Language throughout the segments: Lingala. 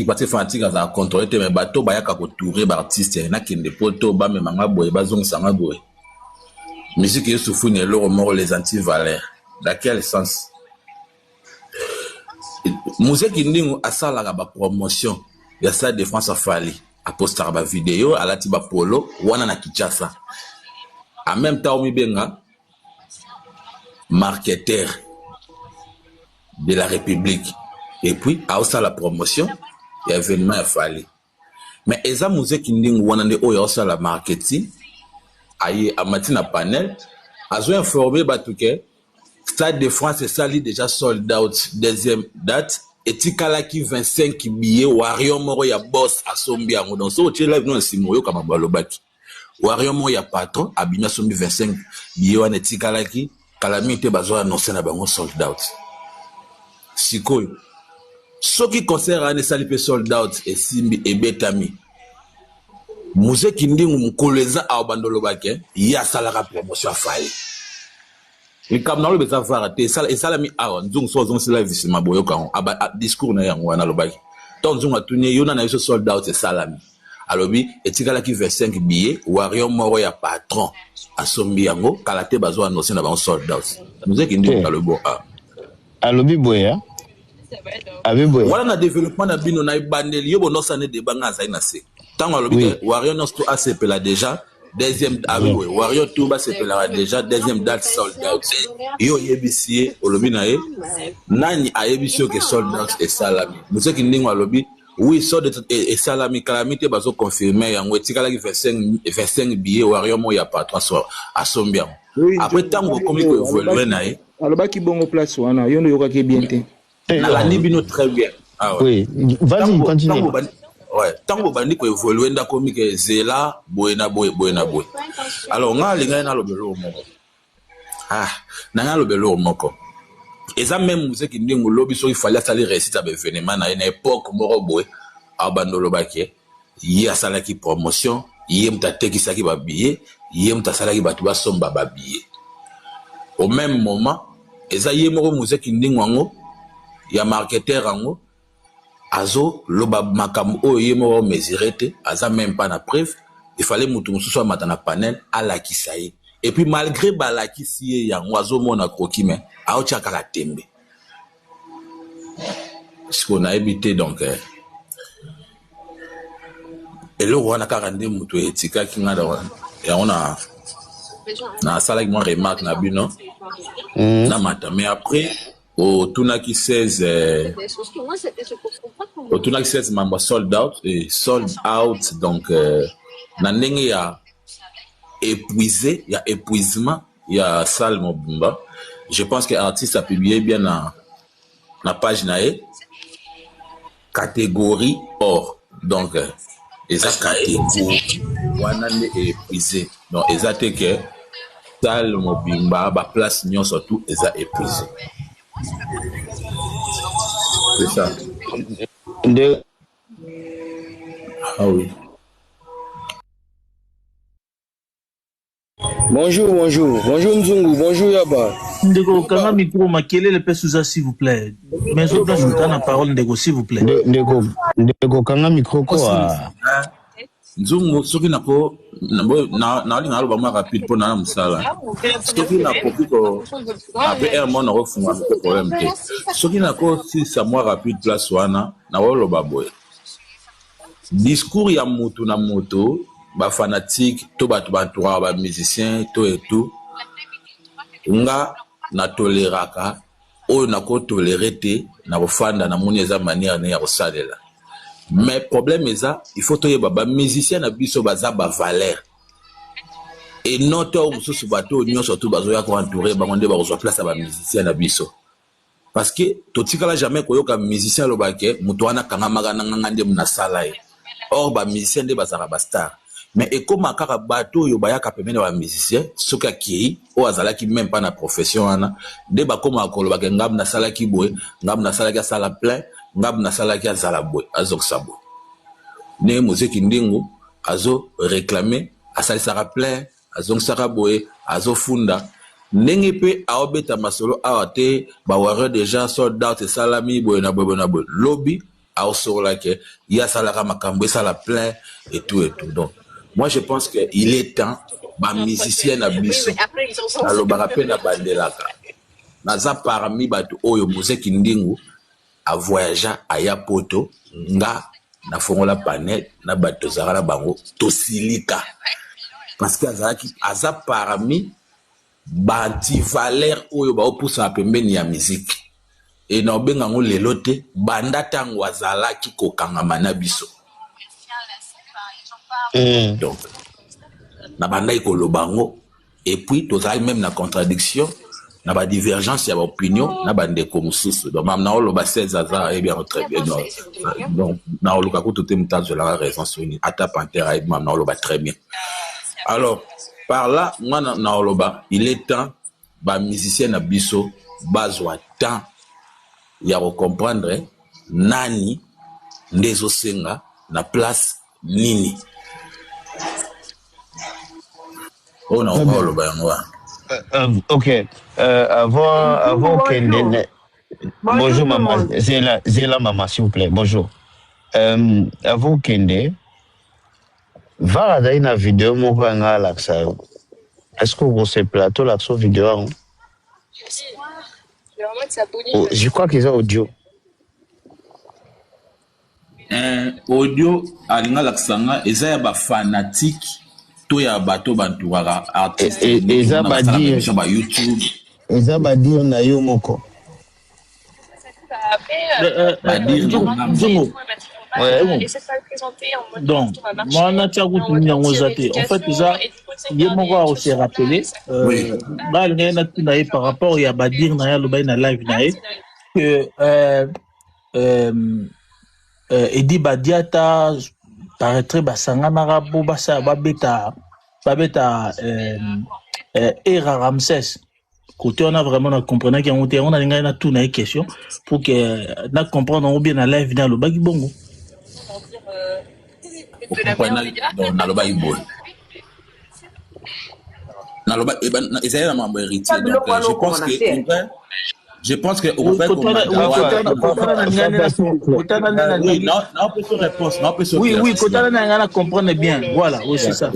parce que fanatique a contrôlé mais bateau bayaka ko tourner ba artiste na kinde poto ba memanga boy bazong sanga boy musique est sous fune le mort les anti-valeurs dans quel sens musique ndingo asala ba promotion ya sa défense a fali a poster ba vidéo ala tiba polo wana na Kinshasa en même temps mi benga marketeur de la République et puis a aussi la promotion et événement a fallu mais eza musique ndingo wana nde oyo aussi la marketing aye amatina panel azo informé batuke Stade de France et sali déjà sold out deuxième date et tikala ki 25 billets Wario moro ya boss asombi yango donc so tu live non simoyo kama balobaki Wario moro ya patron abina sombi 25 billets wana tikala ki calamité bazo annoncer na bango sold out sikoyo soki concert ane sali pe sold out et simbi et betami musique ndingu mukoleza abandolo bake ya salaka promotion fali et comme dans le beza varate ça et salami awa nzungu so zonsi live sima boyo kan aba discours na yango wana lobaki ton nzungu atuni yona na yo sold out et salami alobi etikala ki 25 billets Wario moro ya patron asombi yango kalate bazo annoncer na ba sold out musique ndingu le bo alobi boya abi boya wala na développement na bino na ibandeli yo bonosa ne débat ngaza ina se tango alobi Wario no sto ACP la déjà deuxième Wario Touba s'appellera déjà deuxième date sold out yo yebisier olobi na ye nani ayebisio ke sold out et salami musique ndingo alobi oui sold out et salami calamité bazo confirmer yango etikala ki 25 billets Wario mo ya patron so asombian après tango komi ko évoluer na ye alobaki bongo place wana yo ndo yokaki bien te na la nibino très bien oui vas-y continue. Ouais, tant que bandi ko évoluer ndako mi ke zela boyena boy alors nga linga na lobelo moko na lobelo moko eza même musique ndingo lobi so il fallait salir réciter ba événement na une époque moko boy abandolo baké yi asala ki promotion yi mtate ki saki ba billet yi mtasala ki batu ba somba ba billet au même moment eza yi moko musique ndingo ngo ya marketeur ngo azo loba makam oye mo mesurete aza même pas na preuve il fallait mutu mususu matana panel ala kisaye et puis malgré balaki siye ya ngwazo mona kroki mais aocha kala tembe ce qu'on a évité donc et le wana karande mutu etika kinga wana ya ona na sala ki moi remarque na bino na mata mais après au Tunaki 16 au Tunaki 16 membre sold out et sold out donc na ndenge ya épuisé il y a épuisement il y a salle mobimba je pense que artiste a publié bien na page nae catégorie or donc eza catégorie wana ne épuisé donc eza te que salle mobimba ba place nyon surtout eza épuisé. C'est ça. Ah oui. Bonjour Mzungu, bonjour Yaba. Ndeko, kanga micro makele le pe souza s'il vous plaît. Mais autres je vous donne la parole Ndeko s'il vous plaît. Ndeko kanga micro quoi. Nzungu soki nako na linga aloba ma rapide pour na musala soki nako piko après un mois na refunga ko problème te soki nako si ça moi rapide place wana na oloba boy discours ya moto na moto ba fanatique to ba entourage ba musicien to et tout nga na toleraka o na ko tolérer te na bofanda na moni eza manière ne ya kosalela. Mais problème est ça, il faut que les musiciens na biso baza ba valeur. Et notre mususu sur bateau union surtout bazoya ko entourer bangonde ba reçoit place à ba musiciens na biso. Parce que totikala jamais koyoka musicien lo baké muto wana kanga magana ngande muna sala ye. Or ba musicien de bazara ba star. Mais et comme akaka bateau yo bayaka pemene ba musicien soka ki o azala ki même pas na profession wana de ba koma ko lo baké ngam na sala ki boy ngam na sala ki sala plein ngab na sala ki azala boy azok sabo ne musique ndingo azo réclamer asali sara plein azong sara boy azo funda ndenge pe aobeta masolo awate ba ware déjà sold out salami boy na boy lobby aosola que il y a ça la makambo ça la plein et tout. Donc moi je pense que il est temps ba musicien na biso na lo barape na bandelaka naza parmi bato oyo muzeki ndingu a voyager aya poto nga na fongola panel na bato zara bango tosilika parce que azaki aza parmi ba anti-valeur oyo ba opusa pembeni ya musique et na obenga ngo lelo te banda tango azalaki kokangama na biso donc na banda ikoloba ngo et puis tozali même na contradiction na ba divergence ya ba opinion na bandeko mosusu donc mam na oloba 16 aza et bien très bien donc na oloka ko tout mutazo la raison sur une ata pantera et mam na oloba très bien alors par là moi na oloba il est temps ba musicien na biso bazwa temps ya comprendre nani ndezo senga na place nini on a oloba yango. Ok. Avant Kende. Bonjour maman. Zéla maman s'il vous plaît. Bonjour. Avant Kende. Va à une vidéo mon nga laksa. Est-ce que vous avez plateau laksa vidéo? Oh, je crois qu'ils ont audio. Audio alinga laksanga eza ya ba fanatique to ya bato bantuara artiste eza ba dire ba YouTube eza ba dire na yo moko ba dire Nzungu. Donc, moi, on a déjà goûté en fait, déjà, il y a mon aussi rappelé, par rapport à Badir, na live, que Edi Badiata paraîtrait basanga marabo basa babeta Era Ramsès. Côté on a vraiment compris qu'on a tout une question pour que na comprendre bien la live dans le bagi bongo. Naloba ibo naloba eza na mambo héritier donc je pense que au fait oui kotana na comprendre bien voilà oui c'est ça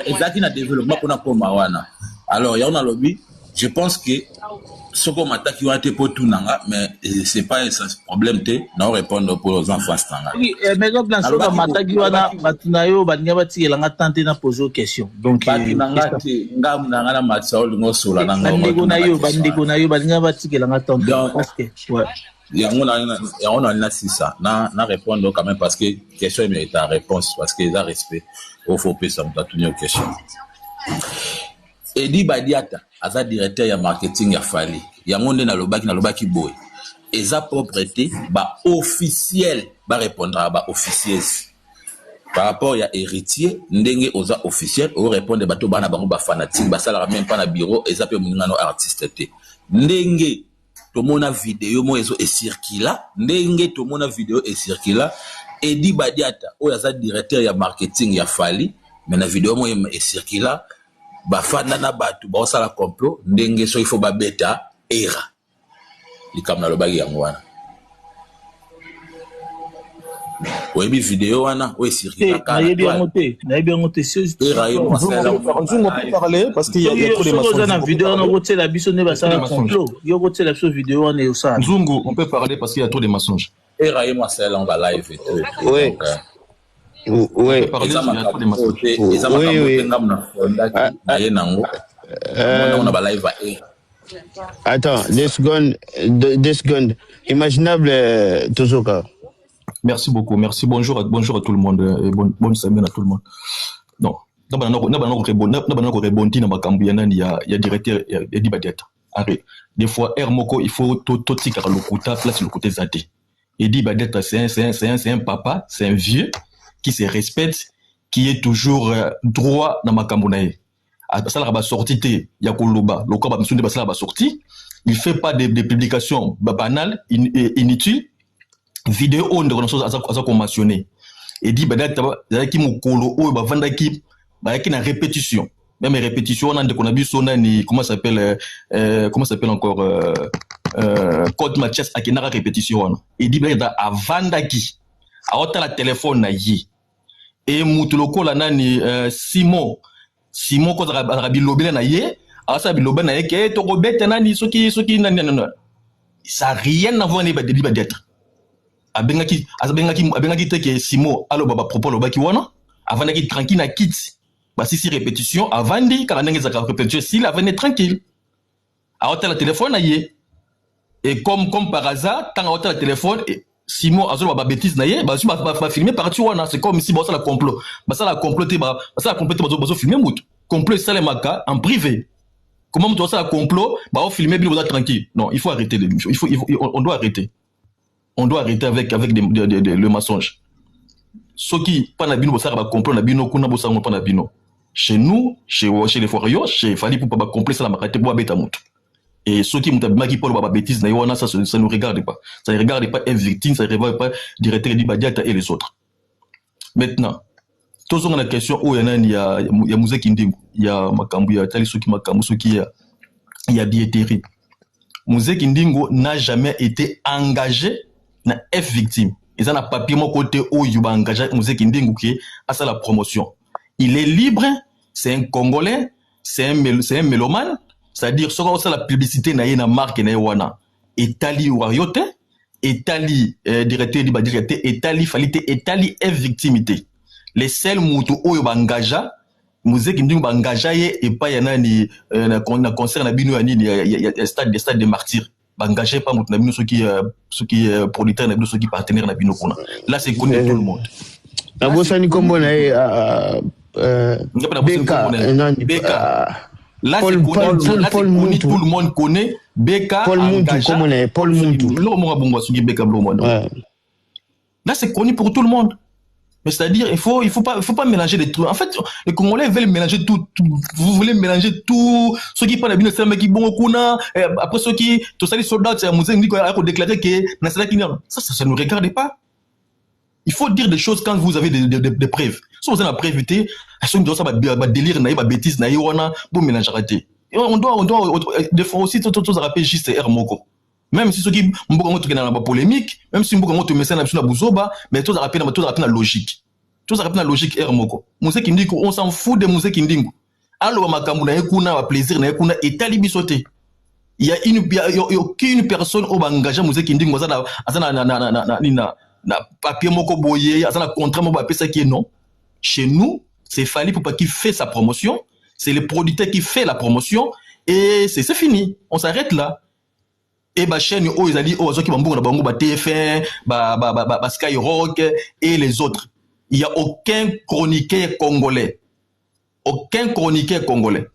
exactement na développement pour na koma wana alors ya on a lobby je pense que ce qu'on m'attaque qui ont été pour tout nanga mais c'est pas un problème te non répondre pour les enfants stanga oui mais donc dans ce qu'on m'attaque wana batunayo banya bati elanga tenter na poser question donc nanga te ngam nanga na matsaol ngosola nanga bandeko na yo banya bati elanga tenter parce que ouais on a ça na répondre quand même parce que question il mérite ta réponse parce que ça respect au faut pas ça me tenir aux questions. Edi Badiata aza directeur ya marketing ya Fali yango nde na lobaki boy eza propriété ba officiel ba répondra ba officieuse par rapport ya héritier ndenge oza officiel o répondre bato bana bango ba fanatique ba sala même pas na bureau eza pe muningano artiste te ndenge to mona vidéo mo ezo circula ndenge to mona vidéo e circula Edi Badiata o aza directeur ya marketing ya Fali mais na vidéo mo e circula bafanda na batu ba osala complot ndenge so il faut ba beta era likamna lobaki yango wana oyebi vidéo wana o circule na yebi ngote era yo on peut parler parce qu'il y a trop de mensonges na vidéo na gote la biso ne basala complot yo gote la biso vidéo wana yo ça Nzungu on peut parler parce qu'il y a trop de mensonges era yo moi c'est là on va live et tout oui oui attends 2 secondes imaginable Tozoka. Merci beaucoup merci bonjour à tout le monde et bonne semaine à tout le monde non rebondir na makambo ya nani ya directeur ya Dibadiata des fois moko il faut totika le côté place le côté zate et Dibadiata c'est un papa c'est un vieux qui se respecte, qui est toujours droit dans ma cambonaye. À ça, la sortie te yakoloba, le corps de basala ba sortie. Il fait pas de publications banales, inutiles. Vidéo on de choses à ça qu'on mentionné. Et dit bah qui mukolo o ba vanda qui na répétition. Même répétition on a de qu'on a vu son ni comment s'appelle encore Code Mathias a une répétition. Il dit ben avandaki. A la téléphone na yi. Et mutuloko la nani Simon ko rabi lobela na ye. A ça bi lobela na ye ke to robete nani soki nani non. Ça a rien à voir avec les débats d'être. Abengaki te que Simon alo baba propos lo baki wana avant d'être tranquille na kit. Bah si répétition avant dit car nanga za répétition si la venait tranquille. A hôtel le téléphone na ye. Et comme par hasard quand a hôtel le téléphone Simon azo baba bêtise na ye bah si ba filmer parti wana c'est comme si bah ça la complot. Bah ça la comploter bah filmer mout. Complot ça les maka en privé. Comment tu vois ça complot bah on filmer bien vous êtes tranquille. Non, il faut arrêter on doit arrêter. On doit arrêter avec le mensonge. Ceux qui pas na bino ça va complot na bino kuna bossa pas na bino. Chez nous, chez les Forio, chez Fali pour pas complet ça la marqué pour bêta mout. Et ceux qui m'ont qui parlent baba bêtise na yona ça nous regarde pas. Ça ne regarde pas un victime, ça ne regarde pas directeur du Badiata et les autres. Maintenant, tous on a la question où il y a Mouze Kindingu, il y a Makambu, il y a Tali ceux qui Makambu, ceux qui il y a Bieteri. Mouze Kindingu n'a jamais été engagé na F victime. Ils ont un papier mon côté où il va engager Mouze Kindingu qui a ça la promotion. Il est libre, c'est un Congolais, c'est un mélomane, c'est-à-dire ce qu'on la publicité na yena marque na wana. Etali wariote, etali directeur du Badirete, etali falité, etali F victimité. Les seuls moutou où il va engager Mouze Kindingu va engager et pas yana ni na concert na bino ni des stades de martyrs. Engagé pas moutou na bino ceux qui producteurs na bino ceux qui partenaires na bino kuna. Là c'est connu tout le monde. Na bossa ni kombo na Beka. Là c'est connu, tout le monde connaît Beka. Paul Muntu. Là c'est connu pour tout le monde. Mais c'est-à-dire il faut pas mélanger les trucs. En fait, les Congolais veulent mélanger tout. Vous voulez mélanger tout. Ceux qui parlent bien, c'est un mec qui bon kuna. Après ceux qui tous les soldats, c'est un musée qui a déclaré que ça ne regarde pas. Il faut dire des choses quand vous avez des preuves. Si vous avez la preuve, ceux qui doivent ça délire, naïba bêtise, naïwana, bon mélange raté. On doit des fois aussi tout ça rappelle juste Moko. Même si ceux qui m'ont dans la polémique, même si m'ont te message sur la bouzoba, mais tout ça rappelle la logique. Tout ça rappelle la logique Moko. Mousse qui me dit qu'on s'en fout de Mousse qui me dit. Alors makamou na ekuna plaisir na ekuna et talibi sauté. Il y a aucune personne au engagé Mousse qui me dit na papier moko boye, azana contrat mo papier ça qui est non. Chez nous, c'est Fali Poupa qui fait sa promotion, c'est le producteur qui fait la promotion et c'est fini. On s'arrête là. Et ba chaîne oh ils a dit oh qui bambou na bango ba TF1, ba Skyrock et les autres. Il y a aucun chroniqueur congolais. Aucun chroniqueur congolais.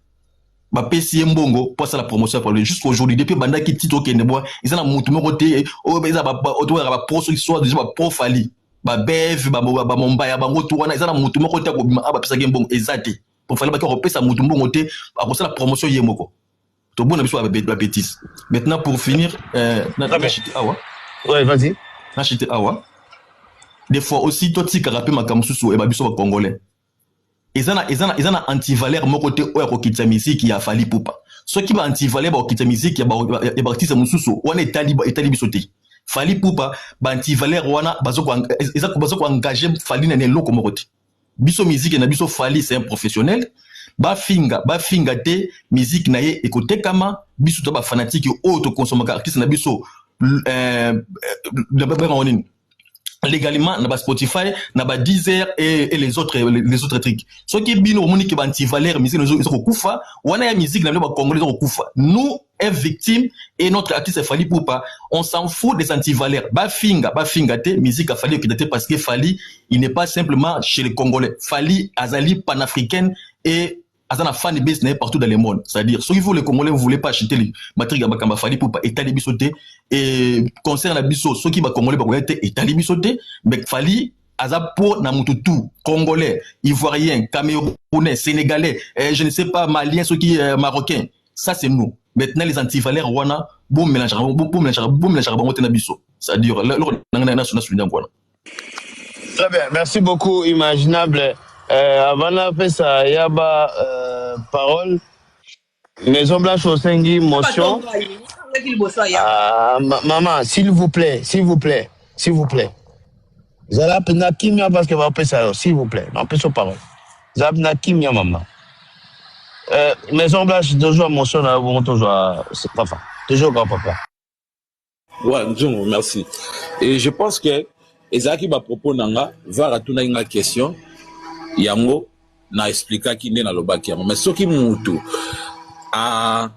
Ba PC Mbongo pour ça la promotion pour lui jusqu'aujourd'hui depuis banda qui tito keneboa ils ont monté côté oh ils ont ba post soit déjà ba profali ba bev ba momba ya bango to wana ils ont monté côté ko bima ba pesa Mbongo ezate pour fallait ba ko repesa monté Mbongo te pour ça la promotion yemoko to bon biso ba bêtise. Maintenant pour finir ouais vas-y na chité awa des fois aussi toi ti karape makamususu e ba biso ba congolais. Ils ont anti-valeur mon côté ou à musique qui a Fali Poupa. Ceux qui va anti-valeur au kita musique qui a artiste mususu on est talibi sauté. Fali Poupa ba anti-valeur wana bazoko engager Fali na loko mon côté. Biso musique na biso Fali c'est un professionnel. Ba finga te musique na ye écouter kama biso to ba fanatique auto consommer artiste na biso légalement na ba Spotify na ba Deezer et les autres trucs ceux qui bino moni qui ba anti valeur musique ils ont kufa wana ya musique na ba congolais ont kufa nous est victime et notre artiste Fali Poupa on s'en fout des anti valeurs ba finga te musique a Fali qui parce que Fali il n'est pas simplement chez les Congolais. Fali azali panafricaine et azana fan base n'est partout dans le monde. C'est-à-dire ceux qui vous les Congolais vous voulez pas acheter les matériels bakamba Fali Poupa et talibi sauté et concerne la biso ceux qui ba Congolais ba et talibi sauté mais Fali aza pour na mutu tout Congolais, Ivoiriens, Camerounais, Sénégalais, je ne sais pas Maliens ceux qui Marocains. Ça c'est nous. Maintenant les antivalères wana bon mélange na biso. C'est-à-dire très bien, merci beaucoup Imaginable. Avant de faire ça, il y a parole. Maison Blanche au Sengi, motion. Maman, s'il vous plaît. Zala pena kimia parce que va appeler ça, s'il vous plaît. Non, plus aux paroles. Zala pena kimia, maman. Maison Blanche, toujours mon son, toujours, c'est papa. Toujours grand-papa. Ouais, merci. Et je pense que Ezaki va proposer va retourner une question. Yango na expliquer qui n'est dans le bac. Mais ce qui m'outou à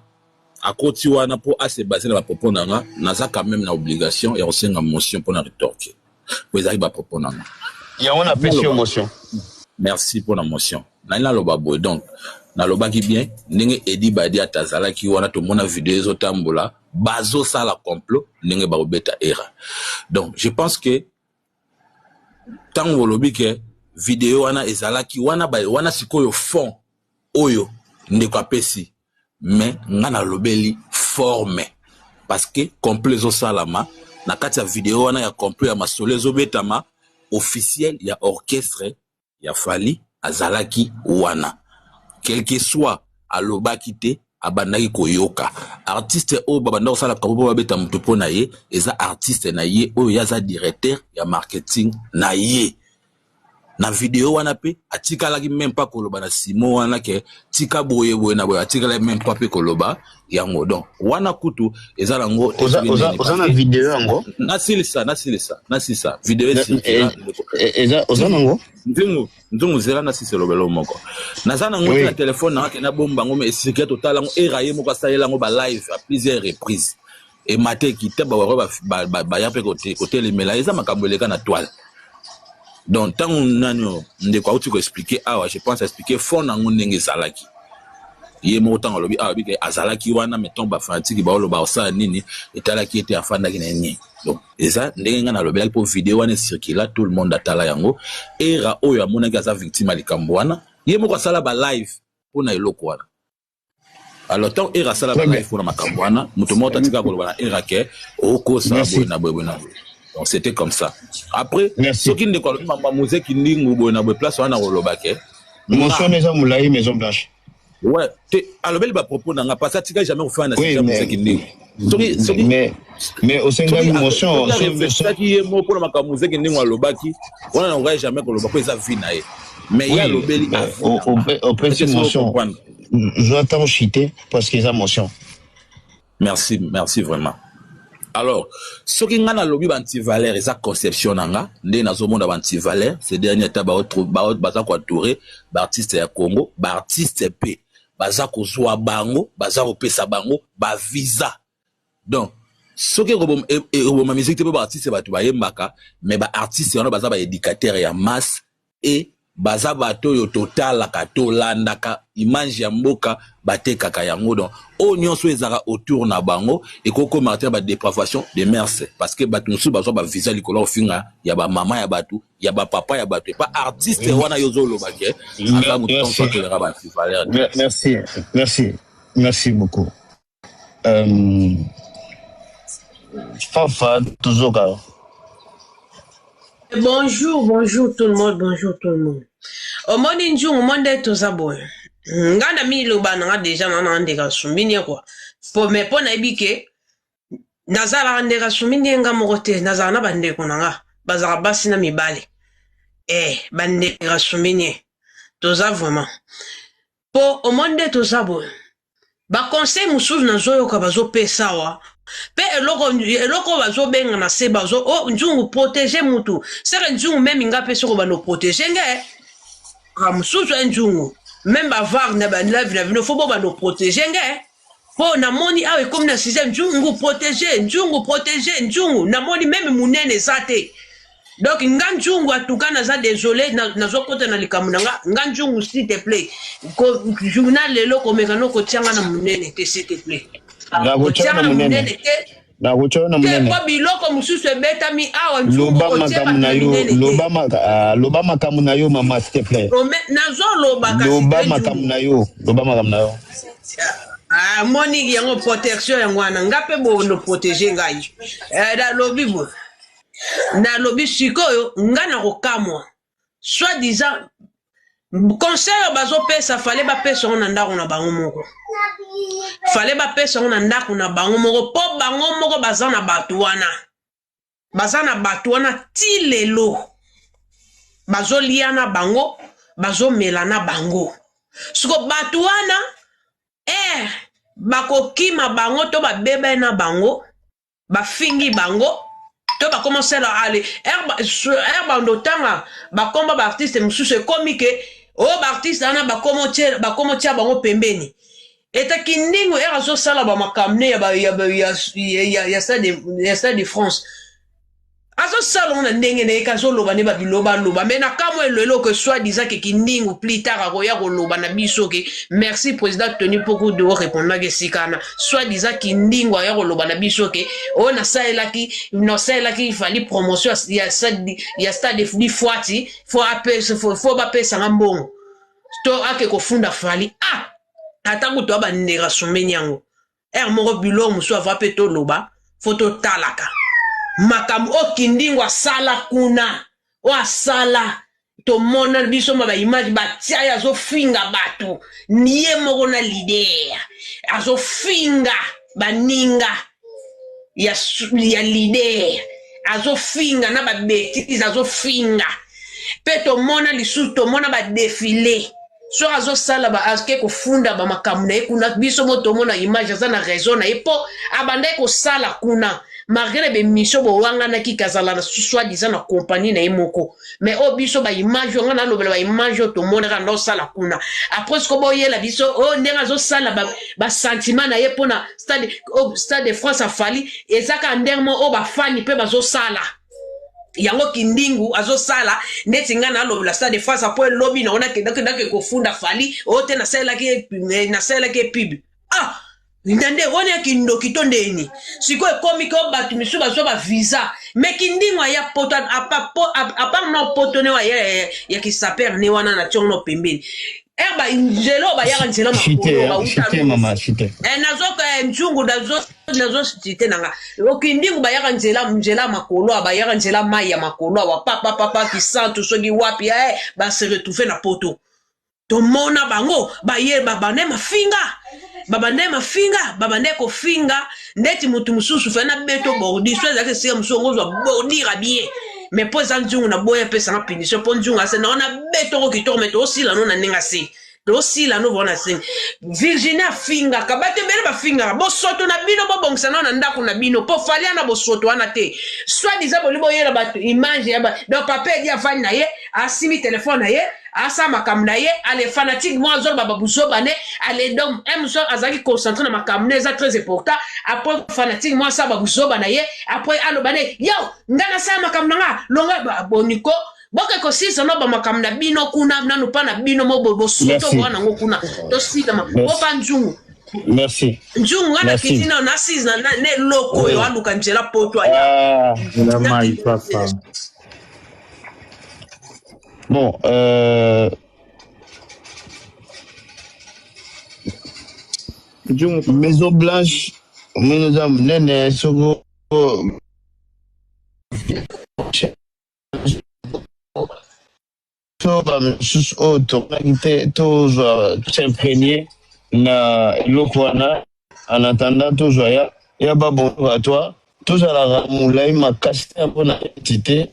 côté wana pour assez basé na propos nanga, naza quand même na obligation et aussi une motion pour na rétorquer. Pour Ezaki va proposer nanga. Il y a une appréciation motion. Merci pour la motion. Na ina loba boy donc na loba ki bien ndenge edi badi atazala ki wana to mona vidéo zo tambola bazo sala complot ndenge ba obeta era. Donc je pense que tant wolobi ke vidéo wana ezalaki wana sikoyo fond oyo ndeko apesi mais ngana lobeli forme parce que complot zo salama na kati ya vidéo wana ya complot ya masole zo betama officiel ya orchestre ya Fally azalaki wana quel que soit alobaki te abandaki koyoka artiste o babanda osala kabobo babeta mutu po na ye eza artiste na ye oyo yaza directeur ya marketing na ye na vidéo wana pe atikalaki même pas koloba na simo wana ke tika boye na boye atikala même pas pe koloba yango donc wana kutu eza lango oza na vidéo yango nasilisa vidéo eza oza nango ndungu zela na sisi lobelo moko naza nango na téléphone na ke na bomba ngome esika total ngo eraye moko salela ngo ba live à plusieurs reprises et maté ki te ba ya pe côté les mela eza makambo eleka na toile. Donc tant on ndeko auti ko expliquer je pense expliquer fond nango ndenge zalaki ye mo tant lobi bi ke azalaki wana meton ba fanatique ba lo ba osa nini etalaki ete afanda ki nini donc eza ndenge ngana lobela pour vidéo wana circula tout le monde atala yango era oyo amona ki aza victime likambo wana ye mo ko sala ba live pona eloko wana alors tant era sala ba live pona makambo wana muto mota tika ko lobana era ke oko sa bona bona. Donc c'était comme ça. Après, ce qui ne connaît pas musique qui n'est pas place on a rolobake. Motion maison moulaï maison blanche. Ouais, alors belle va proposer n'a pas ça tu jamais fait un musique qui n'est. Mais au sein de l'émotion, ça qui est mot pour la musique qui n'est rolobaki, on n'aurait jamais rolobako ça vinae. Mais il y a le beli au principe motion. J'entends chiter parce qu'ils ont motion. Merci vraiment. Alors, ce qui est lobby anti-valeur, c'est sa conception nanga, ndé nazo monde anti-valeur, ces derniers temps baza ko touré, artiste ya Congo, artiste P, baza ko zwa bango, baza ko pesa bango, ba visa. Donc, ce qui est ma musique te ba artiste ba to ba yembaka, mais ba artiste wana baza ba éducateur ya masse et baza bato yo total la kato landaka image ya mboka bateka kayango donc onyon so ezara autour na bango et koko martin ba dépravation de mers parce que bato musu bazo ba visa likolo ofinga ya ba mama ya bato ya ba papa ya bato pas artiste wana yozo lobake anga mutu tonso tolera ba valeur. Merci beaucoup. Fafa toujours là. Bonjour tout le monde. Au monde injou, au monde est tous aboy. Ngana mi loba nga déjà nana ndeka sumbini quoi. Mais pour na ibike nazala ndeka sumbini nga mokote nazala na bande konanga bazara basi na mibale. Bande sumbini. Toza vraiment. Pour au monde est tous aboy. Ba conseil musuzu na zoyo ka bazo pesa wa. Pe eloko bazo benga na se bazo njungu protéger mutu sere njungu même ngape soko bano protéger nge musuzu njungu même ba var na ba live na vino fo bano protéger nge po na moni awe comme na sixième njungu protéger njungu na moni même munene zate donc nga njungu atukana za désolé na zokota na likamuna nga njungu s'il te plaît ko journal lelo ko mekano ko tianga na munene te s'il te plaît. Na kuchona munene. Kwa biloko mususu ebetami awa loba makamu na yo mama s'il te plaît. Nazo loba kasi. Loba makamu na yo. Moni yango protection yango ana ngape bo no protéger ngai. Da lobi bo. Na lobi sikoyo ngana ko kamwa. Soit disant conseil bazo pesa fallait ba pesa on anda on bango moko fallait ba pesa on anda on bango moko po bango moko bazana batuana ti lelo bazo liana bango bazo melana bango suko batuana bakokima bango to babeba na bango bafingi bango to ba commencer à aller herba ndotanga ba komba ba artiste mususu komike ba artiste ana ba komotia bango pembeni eta kindingo zo sala ba makamne ya Stade de France azo sala on ndenge ne kazo loba ne ba biloba mais na kamwe lelo que soit disant que kindingo plus tard akoya ko loba na biso ke merci président Tony Poko de répondre que sikana soit disant kindingo ya ko loba na biso ke on a saelaki il fallait promotion ya Stade de Fouati faut ba pesa ngambongo to ake ko funda fali atango to ba ndera somenyango moko bilo muso ava pe to loba photo talaka makam kindingo asala kuna asala to mona biso ma ba image ba tia ya zo finga batu niye moko na leader azo finga baninga ya leader azo finga na ba bêtise azo finga pe to mona lisu to mona ba défilé so azo sala ba aske ko funda ba makamu na kuna biso moto mona image za na raison na epo abanda ko sala kuna malgré be mission bo wanga na kikazala na soit disant na compagnie na emoko mais biso ba image nga na lobela ba image to mona ka ndo sala kuna après ce ko boyela biso ndenga zo sala ba sentiment na yepo na Stade de France afali ezaka ndermo ba fani pe bazo sala yango kindingu azo sala ndeti nga na lobela Stade de France après lobby na ona ke ko funda fali te na sala ke pub Ndende wone kindo kitondeni siko ekomi ko batu misu bazo ba visa mais kindingo ya poto apa no poto ne wa ya kisaper ne wana na tiongo pembeni ba njelo ba ya njelo makolo ba uta mama chite nazo ka njungu nazo chite nanga kindingo ba ya njela makolo ba ya njela mai ya makolo wa papa ki santu sogi wapi ba se retrouver na poto to mona bango ba ye babane mafinga ko finga ndeti mutu mususu fa na beto bordi so za ke se musongo zo bordira bien mais po zanjungu na boya pesa na punition po njungu ase na ona beto ko kitormeto osila no na ninga se osila no bona se Virginia finga kabate bele ba finga bo soto na bino bo bongsa na ndako na bino po falia na bo soto wana te soit disant bo libo yela ba image ya ba do papier dia fani na ye asimi téléphone na ye asa makamna ye ale fanatique moi zol baba busoba ne ale dom emso azaki concentré na makamna ça très important après fanatique moi ça baba busoba na ye après alobane yo ngana sa makamna nga longa boniko boke ko sisa no ba makamna bino kuna nanu pana bino mo bo soto wana ngokuna to sita ma opa njungu merci njungu ana kitina na sisa na ne loko yo aluka njela poto aya la mai papa. Bon, Maison Blanche, nous avons Nene, Sogo, s'imprégner na l'okwana, en attendant toujours, il y a pas bon à toi, toujours à la moulay, ma casse un peu la entité.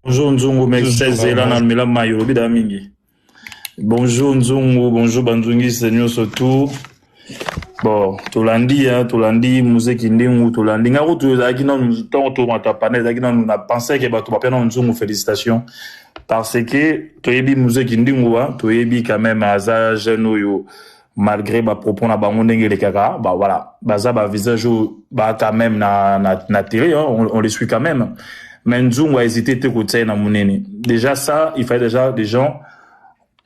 Bonjour Nzungu, merci là dans le mayo bidamingi. Bonjour Nzungu, bonjour Banzungi, Seigneur surtout. Bon, Tolandi, musique indingu, Tolandi. Ngaro tu zaki na temps to mata panel zaki na na pensé que ba to ba Nzungu félicitations parce que to yebi musique indingu to yebi quand même aza jeune yo malgré ba propos na bango ndenge le kaka bah voilà baza ba visage ba quand même na télé on les suit quand même. Mais Nzungu a hésité de côté na munene. Déjà ça, il fallait déjà des gens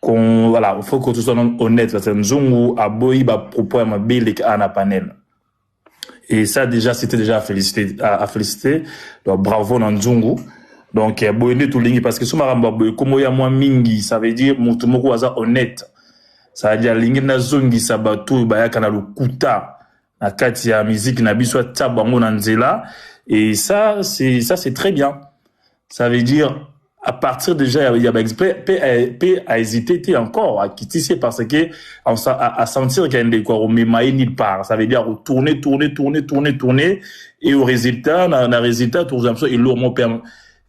voilà, il faut que tout soit honnête parce que Nzungu a boyi ba propos à ma belle à na panel. Et ça déjà c'était déjà à féliciter. Donc bravo Nzungu. Donc boyende tout lingi parce que suma ramba boy comme ya moi mingi, ça veut dire mutu moko waza honnête. Ça veut dire lingi na zongi sabatu ba ya kana lukuta na kati ya musique na biso tabango na nzela. Et ça c'est très bien. Ça veut dire à partir déjà, il y a a hésité encore à quitter parce que à sentir qu'il y a des quoi, au mémaï ni part. Ça veut dire tourner, et au résultat, tout ça, il lourd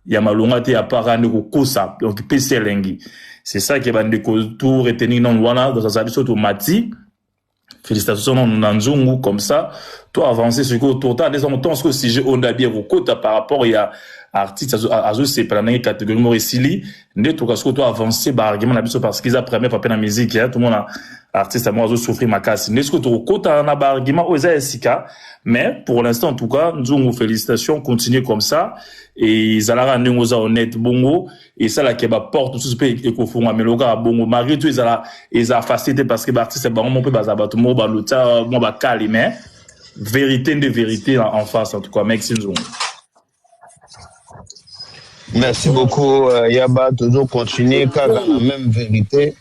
il y a malongate à part à kosa, donc PC lengi. C'est ça qui est bande de tout retenir non voilà dans sa solution automatique. Félicitations non nanzungu comme ça. Toi avancer sur le total des temps ce que si on a bien vos quotas par rapport il y a artiste à c'est pas la catégorie morisili ne tout cas ce que toi avancer par argument parce qu'ils apprennent pas la musique tout le monde artiste à moi souffrir ma casse ne ce que tu quota un argument aux SK mais pour l'instant en tout cas nous félicitations continuez comme ça et zalara ndingoza honnête bongo et ça la keba porte tout ce pays ko funga meloga bongo malgré tout ils a facilité parce que artiste ba on peut baza bato mo ba luta mo ba kali mais vérité de vérité en face en tout cas merci nous. Merci beaucoup, Yaba. Toujours continuer, car la même vérité.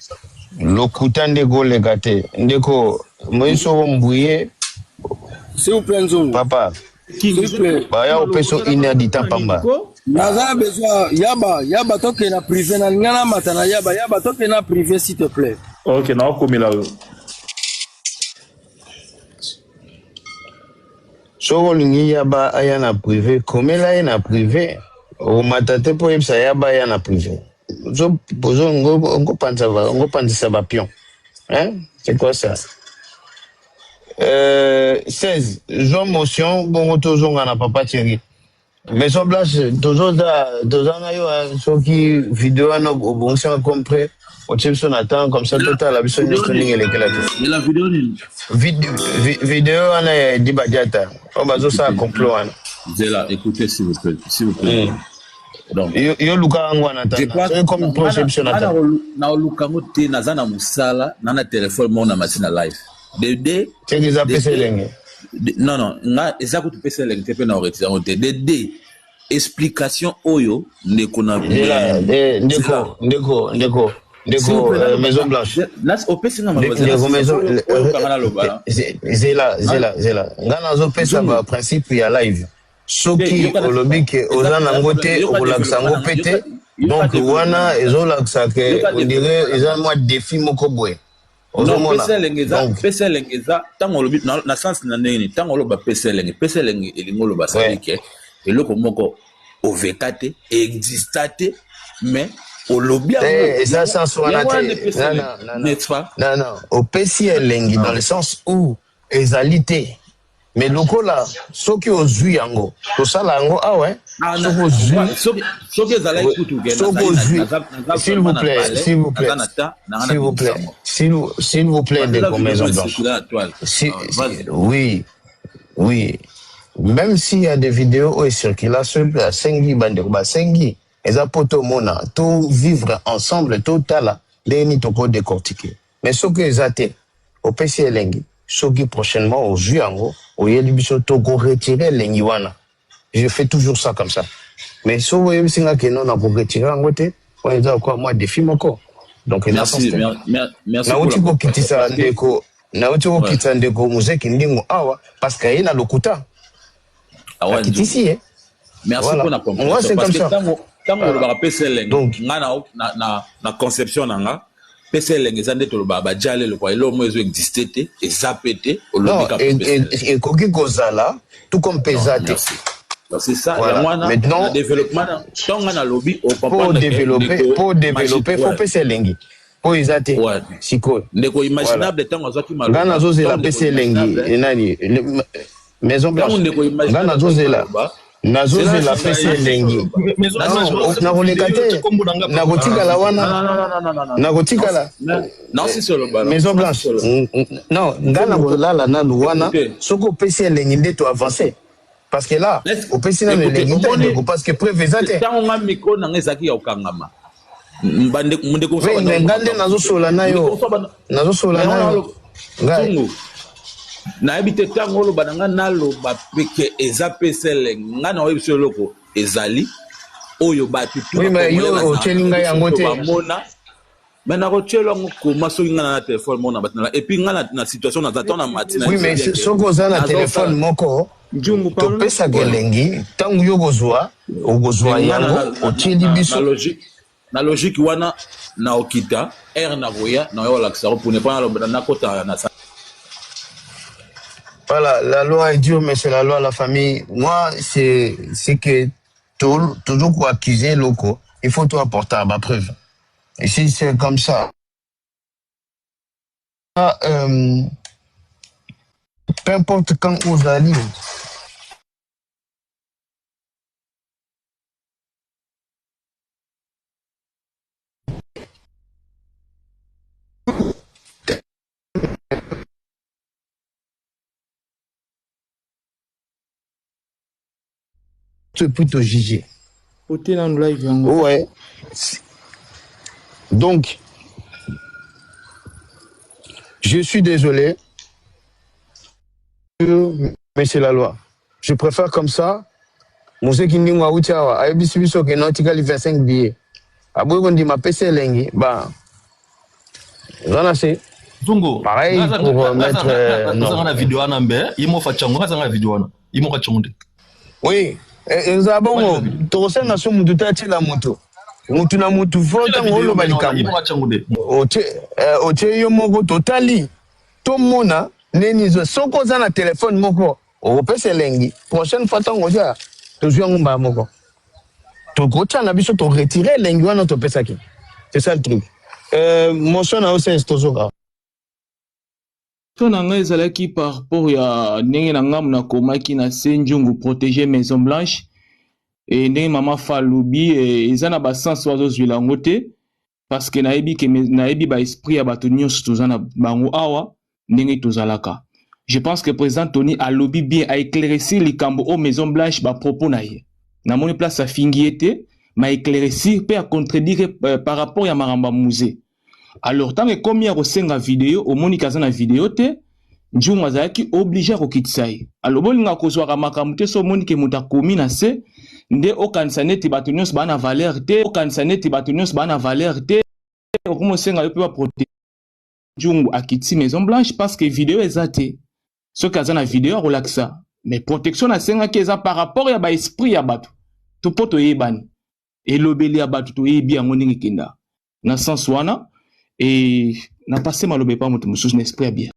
Le coutin de go les gâtés. Ndeko, moi, ils sont embrouillés. S'il vous plaît, Nzongo. Papa. S'il vous plaît. Bah, y'a au peso inédit pamba. Naza besoin, Yaba, toi qui es na privé, na ngana matana, Yaba, toi qui es na privé, s'il te plaît. Ok, non, comme il a eu. Soko lingi Yaba, ayana privé. Comme il a na privé. Au matate pour yebsa Yaba yana privé. Zo pozo ngo panza va pion. Hein? C'est quoi ça? 16. Zo motion bon tozo ngana papa Thierry. Maison Blanche tozo na yo soki vidéo no bon si on comprend. O tshebso Nathan comme ça total la biso ni stoning elekela. Mais la vidéo ni vidéo ana dibadiata. On bazo ça complot ana. Zela, écoutez s'il vous plaît. Donc yo luka ngwana ta c'est comme projection na luka ngote nazana musala na téléphone mona machine live de c'est qu'ils appellent selenge non nga ezako tu pesa selenge te pe na retira ngote de explication oyo ndeko na ndeko Maison Blanche là au pesa na maison zela ngana zo pesa ba principe ya live soki olobi ke oza nango te okolakisa yango pete donc wana ezolakisa ke ondire eza mwa défi moko boye ozomona pesa elenge eza ntango olobi na sens na ndenge nini ntango oloba pesa elenge elingi oloba sali ke eloko moko oveka te exista te mais olobi eza sens wana te non opesi elengi dans le sens où ezali te. Mais lokola soki ozui yango tosala yango awe s'il vous plaît de Maison Blanche oui même s'il y a des vidéos où il circule à sengi bande ba sengi eza poto mona tout vivre ensemble total leni toko décortiquer mais soki ezate opesi elengi soki prochainement au juango au yelibiso toko retirer lengiwana je fais toujours ça comme ça mais so voyez singa que non na ko retirer ngote on est quoi moi défi moko donc merci na uti ko kitisa ndeko na uti ko kitisa ndeko muzeki ndingo awa parce que ina lokuta awa kitisi merci pour la compréhension parce que tango le ba pesa lengi ngana na conception nanga pesa elenge eza nde toloba bajale le kwa elo mo ezo existe te ezape te olobi ka pesa ekoki kozala tout comme pesa te c'est ça maintenant développement tonga na lobby au pour développer faut pesa elenge po eza te siko ndeko imaginable tango azaki malo ngana zozela pesa elenge enani Maison Blanche ngana zozela nazozela pesa elengi nakoleka te nakotikala wana nakotikala Maison Blanche non nga nakolala nanu wana soki opesi elengi nde to avance parce que là opesi nanu elengi te parce que preuve eza te ntango nga mikro nanga ezalaki ya kokangama nga nde nazosola na yo ngai nayebi te ntango oloba na nga naloba peke eza pesa elenge nga na oyebi so eloko ezali oyo bato oteli ngai yango te me nakotyela yango koma soki nga na telefone moko na bato nala epuis nga na situation naza ntango na matina oui mais soki oza na telefone moko Njungu pardon. Topesa gelengi tangu yo gozwa yango otieli biso na logique wana na okita na goya na yo laxaro pour ne pas na kota na ça. Voilà, la loi est dure, mais c'est la loi de la famille. Moi, c'est que toujours pour accuser locaux, il faut tout apporter à ma preuve. Et si c'est comme ça, peu importe quand vous allez, tu es plutôt jugé. Ouais. Donc, je suis désolé, mais c'est la loi. Je préfère comme ça. Mose qui n'y a pas de biso que non, tu as 25 billets. Après, on dit ma PC lengi, bah, j'en ai assez. Zongo. Pareil pour mettre. Non. La vidéo en amber, il m'a fait chango, la vidéo en. Il m'a chango. Oui. Nous avons tout ça na somme de tête la moto. Mutu na mutu fota ngolo balikamba. Il m'a chango. Oche yo moko totali. To mona neni zo soko za na téléphone moko. O pese lengi. Prochaine fois tango ja to zwa ngomba moko. To gocha na biso to retirer lengi wana to pesa ki. C'est ça le truc. Mon son a aussi stozoka. Son nanga ezalaki par rapport ya ndenge na ngam na komaki na Njungu protéger Maison Blanche et ndenge mama Falubi eza na ba sens wazo zwila ngote parce que naebi ba esprit ya bato nyonso tozana bango awa ndenge tozalaka. Je pense que président Tony a lobby bien a éclaircir likambo au Maison Blanche ba propos na ye. Na moni place a fingi ete ma éclaircir pe a contredire par rapport ya maramba musée. Alors, tant que combien de vidéo, au moni kazana vidéo te, Njungu azalaki obligé ko kitsai. Alors, bolinga kozwa ka makamute so moni ke muta komi na se, nde okanisa neti bato nyonso bana valeur te, okanisa neti bato nyonso bana valeur te, okomo senga yo pe ba protéger Njungu akiti Maison Blanche parce que vidéo ezate. Ce kazana vidéo relaxa. Mais protection na senga ki eza par rapport ya ba esprit ya bato. To poto yebani. Et lobeli ya bato to yebi yango ndenge kenda. Na sens wana et n'a passé mal au pas mon esprit bien.